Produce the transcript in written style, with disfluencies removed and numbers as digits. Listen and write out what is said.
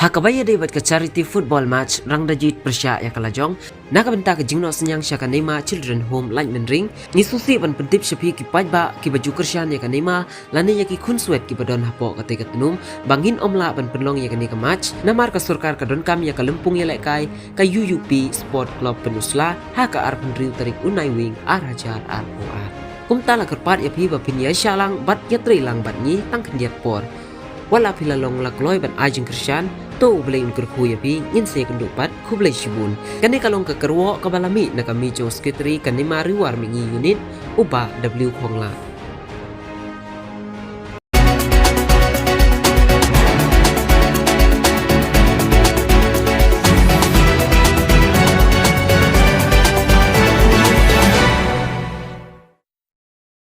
Hakabaya debat ke charity football match rang dajit Persya ya kalajong nakabenta ke jingno senyang sya kanema children home lightning ring ni susi ban pentip sepi ki pajba ki baju kersyan ya kanema lani ya ki khun suet ki badon hapo kate katunum bangin omla ban penlong ya kani ke match namar ka surkar ka don kam ya kalempung ya lekai ka UUP Sport Club Penusla ha ka ar penriu tarik unai wing arajar ROR kumtala kerpat ya pi bapin ya syalang bat ya tri lang bat ni tang kendiat por wala pilalong lakloi ban ajeng kersyan to boleh kerku ya pi ngin se kendupat ku boleh shibun kani kalong ke kerwo kabalami na kami jo sekretari kani mari war mingi unit uba W khongla